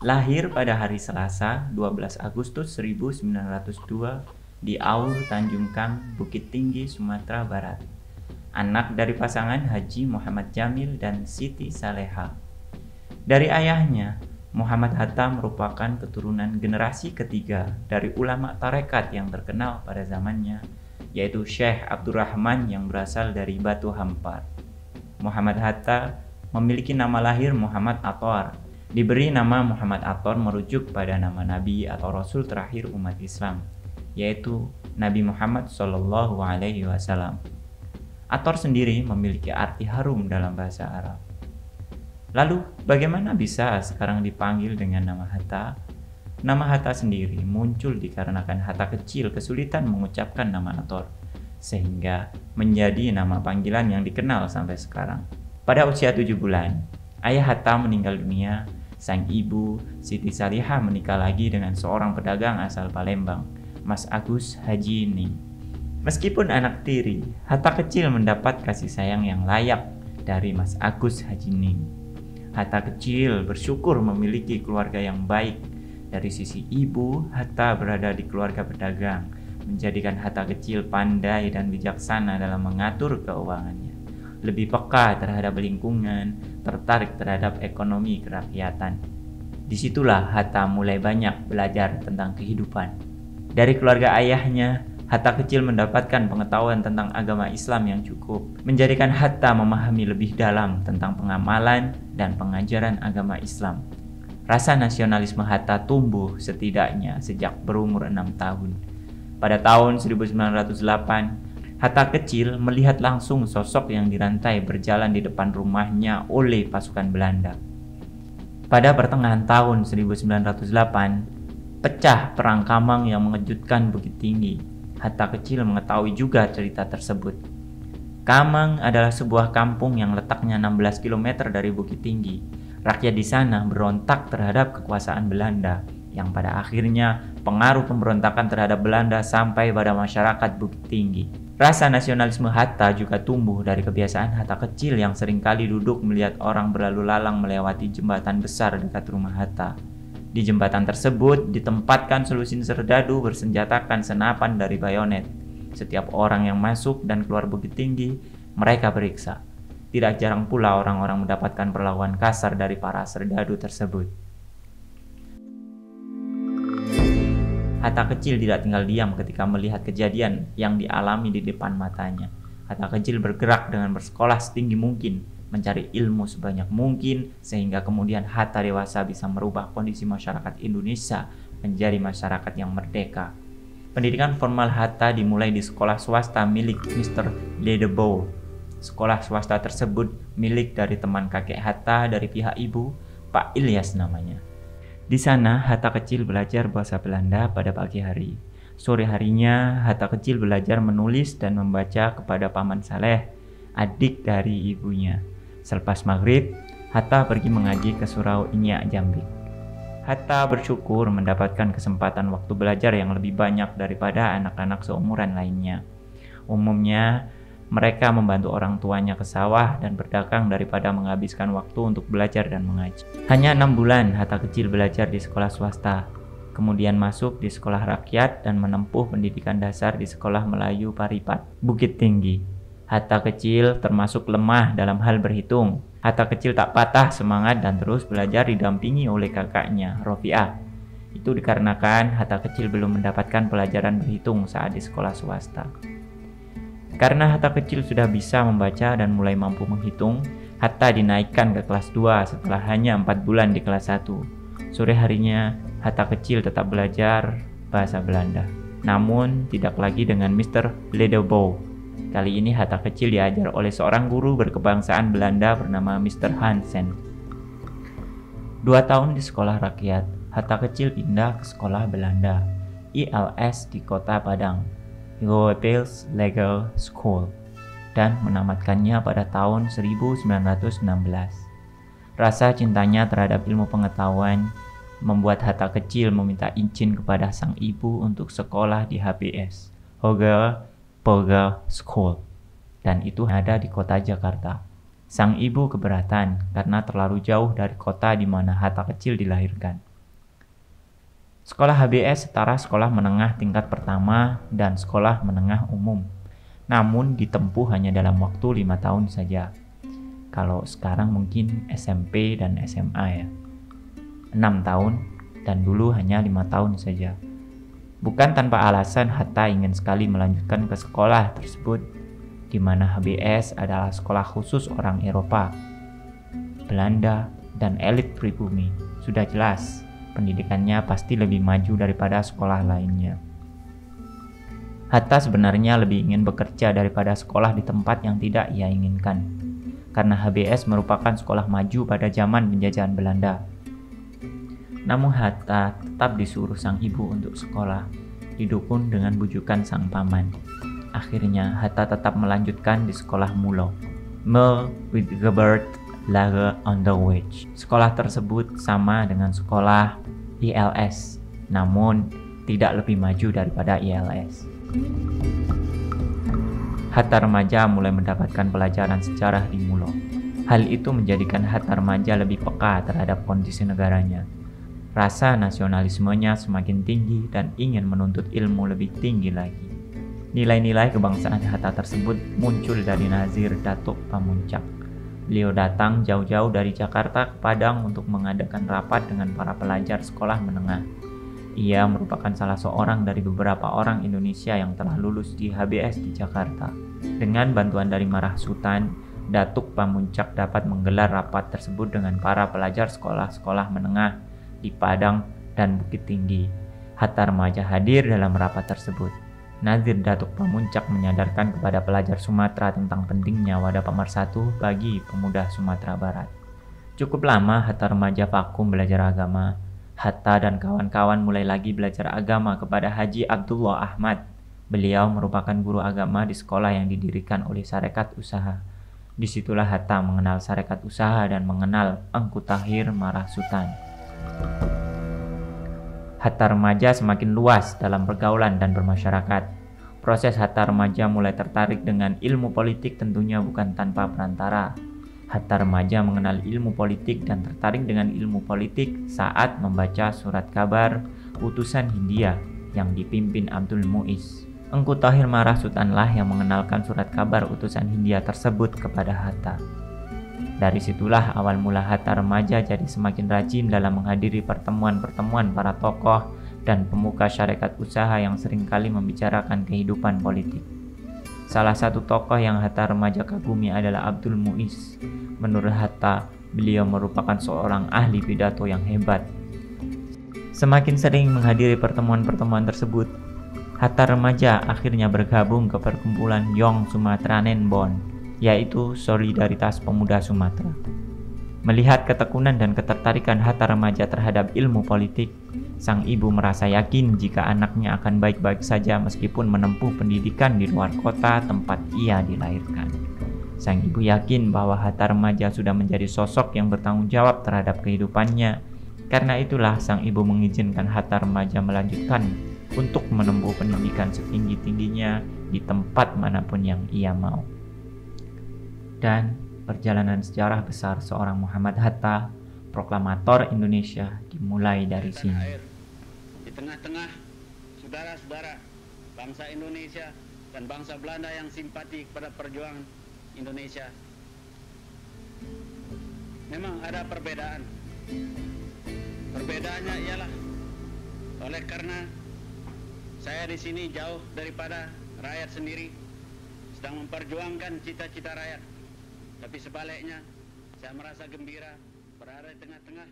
Lahir pada hari Selasa, 12 Agustus 1902 di Aur, Tanjung Kang, Bukit Tinggi, Sumatera Barat. Anak dari pasangan Haji Muhammad Jamil dan Siti Saleha. Dari ayahnya, Muhammad Hatta merupakan keturunan generasi ketiga dari ulama tarekat yang terkenal pada zamannya, yaitu Syekh Abdurrahman yang berasal dari Batu Hampar. Muhammad Hatta memiliki nama lahir Muhammad Athor. Diberi nama Muhammad Athor merujuk pada nama Nabi atau Rasul terakhir umat Islam, yaitu Nabi Muhammad SAW. Athor sendiri memiliki arti harum dalam bahasa Arab. Lalu, bagaimana bisa sekarang dipanggil dengan nama Hatta? Nama Hatta sendiri muncul dikarenakan Hatta kecil kesulitan mengucapkan nama Athor, sehingga menjadi nama panggilan yang dikenal sampai sekarang. Pada usia 7 bulan, ayah Hatta meninggal dunia. Sang ibu, Siti Saleha, menikah lagi dengan seorang pedagang asal Palembang, Mas Agus Haji Ning. Meskipun anak tiri, Hatta kecil mendapat kasih sayang yang layak dari Mas Agus Haji Ning. Hatta kecil bersyukur memiliki keluarga yang baik. Dari sisi ibu, Hatta berada di keluarga pedagang, menjadikan Hatta kecil pandai dan bijaksana dalam mengatur keuangannya. Lebih peka terhadap lingkungan, tertarik terhadap ekonomi kerakyatan. Disitulah Hatta mulai banyak belajar tentang kehidupan. Dari keluarga ayahnya, Hatta kecil mendapatkan pengetahuan tentang agama Islam yang cukup, menjadikan Hatta memahami lebih dalam tentang pengamalan dan pengajaran agama Islam. Rasa nasionalisme Hatta tumbuh setidaknya sejak berumur 6 tahun. Pada tahun 1908, Hatta kecil melihat langsung sosok yang dirantai berjalan di depan rumahnya oleh pasukan Belanda. Pada pertengahan tahun 1908, pecah Perang Kamang yang mengejutkan Bukit Tinggi. Hatta kecil mengetahui juga cerita tersebut. Kamang adalah sebuah kampung yang letaknya 16 km dari Bukit Tinggi. Rakyat di sana berontak terhadap kekuasaan Belanda, yang pada akhirnya pengaruh pemberontakan terhadap Belanda sampai pada masyarakat Bukit Tinggi. Rasa nasionalisme Hatta juga tumbuh dari kebiasaan Hatta kecil yang seringkali duduk melihat orang berlalu lalang melewati jembatan besar dekat rumah Hatta. Di jembatan tersebut ditempatkan selusin serdadu bersenjatakan senapan dari bayonet. Setiap orang yang masuk dan keluar Bukit Tinggi, mereka periksa. Tidak jarang pula orang-orang mendapatkan perlakuan kasar dari para serdadu tersebut. Hatta kecil tidak tinggal diam ketika melihat kejadian yang dialami di depan matanya. Hatta kecil bergerak dengan bersekolah setinggi mungkin, mencari ilmu sebanyak mungkin, sehingga kemudian Hatta dewasa bisa merubah kondisi masyarakat Indonesia menjadi masyarakat yang merdeka. Pendidikan formal Hatta dimulai di sekolah swasta milik Mr. Ledebow. Sekolah swasta tersebut milik dari teman kakek Hatta dari pihak ibu, Pak Ilyas namanya. Di sana, Hatta kecil belajar bahasa Belanda pada pagi hari. Sore harinya, Hatta kecil belajar menulis dan membaca kepada Paman Saleh, adik dari ibunya. Selepas maghrib, Hatta pergi mengaji ke Surau Inyak Jambik. Hatta bersyukur mendapatkan kesempatan waktu belajar yang lebih banyak daripada anak-anak seumuran lainnya. Umumnya, mereka membantu orang tuanya ke sawah dan berdagang daripada menghabiskan waktu untuk belajar dan mengaji. Hanya 6 bulan Hatta kecil belajar di sekolah swasta, kemudian masuk di sekolah rakyat dan menempuh pendidikan dasar di Sekolah Melayu Paripat, Bukit Tinggi. Hatta kecil termasuk lemah dalam hal berhitung. Hatta kecil tak patah semangat dan terus belajar didampingi oleh kakaknya, Rofiah. Itu dikarenakan Hatta kecil belum mendapatkan pelajaran berhitung saat di sekolah swasta. Karena Hatta kecil sudah bisa membaca dan mulai mampu menghitung, Hatta dinaikkan ke kelas 2 setelah hanya 4 bulan di kelas 1. Sore harinya, Hatta kecil tetap belajar bahasa Belanda. Namun, tidak lagi dengan Mr. Ledebow. Kali ini Hatta kecil diajar oleh seorang guru berkebangsaan Belanda bernama Mr. Hansen. 2 tahun di sekolah rakyat, Hatta kecil pindah ke sekolah Belanda, ILS di kota Padang, Goethals Legal School, dan menamatkannya pada tahun 1916. Rasa cintanya terhadap ilmu pengetahuan membuat Hatta kecil meminta izin kepada sang ibu untuk sekolah di HBS, Hoger Burger School, dan itu ada di kota Jakarta. Sang ibu keberatan karena terlalu jauh dari kota di mana Hatta kecil dilahirkan. Sekolah HBS setara sekolah menengah tingkat pertama dan sekolah menengah umum. Namun ditempuh hanya dalam waktu 5 tahun saja. Kalau sekarang mungkin SMP dan SMA ya. 6 tahun dan dulu hanya 5 tahun saja. Bukan tanpa alasan Hatta ingin sekali melanjutkan ke sekolah tersebut, di mana HBS adalah sekolah khusus orang Eropa, Belanda, dan elit pribumi. Sudah jelas, pendidikannya pasti lebih maju daripada sekolah lainnya. Hatta sebenarnya lebih ingin bekerja daripada sekolah di tempat yang tidak ia inginkan, karena HBS merupakan sekolah maju pada zaman penjajahan Belanda. Namun Hatta tetap disuruh sang ibu untuk sekolah, didukung dengan bujukan sang paman. Akhirnya Hatta tetap melanjutkan di sekolah Mulo, Middelbart Lage Onderwijs. Sekolah tersebut sama dengan sekolah ILS, namun tidak lebih maju daripada ILS. Hatta remaja mulai mendapatkan pelajaran sejarah di Mulo. Hal itu menjadikan Hatta remaja lebih peka terhadap kondisi negaranya. Rasa nasionalismenya semakin tinggi dan ingin menuntut ilmu lebih tinggi lagi. Nilai-nilai kebangsaan Hatta tersebut muncul dari Nazir Datuk Pamuncak. Beliau datang jauh-jauh dari Jakarta ke Padang untuk mengadakan rapat dengan para pelajar sekolah menengah. Ia merupakan salah seorang dari beberapa orang Indonesia yang telah lulus di HBS di Jakarta. Dengan bantuan dari Marah Sultan, Datuk Pamuncak dapat menggelar rapat tersebut dengan para pelajar sekolah-sekolah menengah di Padang dan Bukit Tinggi. Hatta remaja hadir dalam rapat tersebut. Nazir Datuk Pamuncak menyadarkan kepada pelajar Sumatera tentang pentingnya wadah pemersatu bagi pemuda Sumatera Barat. Cukup lama Hatta remaja vakum belajar agama. Hatta dan kawan-kawan mulai lagi belajar agama kepada Haji Abdullah Ahmad. Beliau merupakan guru agama di sekolah yang didirikan oleh Sarekat Usaha. Disitulah Hatta mengenal Sarekat Usaha dan mengenal Engku Tahir Marah Sultan. Hatta remaja semakin luas dalam pergaulan dan bermasyarakat. Proses Hatta remaja mulai tertarik dengan ilmu politik tentunya bukan tanpa perantara. Hatta remaja mengenal ilmu politik dan tertarik dengan ilmu politik saat membaca surat kabar utusan Hindia yang dipimpin Abdul Muiz. Engku Tahir Marah Sultanlah yang mengenalkan surat kabar utusan Hindia tersebut kepada Hatta. Dari situlah awal mula Hatta remaja jadi semakin rajin dalam menghadiri pertemuan-pertemuan para tokoh dan pemuka syarikat usaha yang seringkali membicarakan kehidupan politik. Salah satu tokoh yang Hatta remaja kagumi adalah Abdul Muiz. Menurut Hatta, beliau merupakan seorang ahli pidato yang hebat. Semakin sering menghadiri pertemuan-pertemuan tersebut, Hatta remaja akhirnya bergabung ke perkumpulan Yong Sumatranen Bond, yaitu Solidaritas Pemuda Sumatera. Melihat ketekunan dan ketertarikan Hatta remaja terhadap ilmu politik, sang ibu merasa yakin jika anaknya akan baik-baik saja meskipun menempuh pendidikan di luar kota tempat ia dilahirkan. Sang ibu yakin bahwa Hatta remaja sudah menjadi sosok yang bertanggung jawab terhadap kehidupannya. Karena itulah sang ibu mengizinkan Hatta remaja melanjutkan untuk menempuh pendidikan setinggi-tingginya di tempat manapun yang ia mau. Dan perjalanan sejarah besar seorang Muhammad Hatta, proklamator Indonesia, dimulai dari sini. Di tengah-tengah saudara-saudara bangsa Indonesia dan bangsa Belanda yang simpati kepada perjuangan Indonesia, memang ada perbedaan. Perbedaannya ialah oleh karena saya di sini jauh daripada rakyat sendiri, sedang memperjuangkan cita-cita rakyat. Tapi sebaliknya, saya merasa gembira berada di tengah-tengah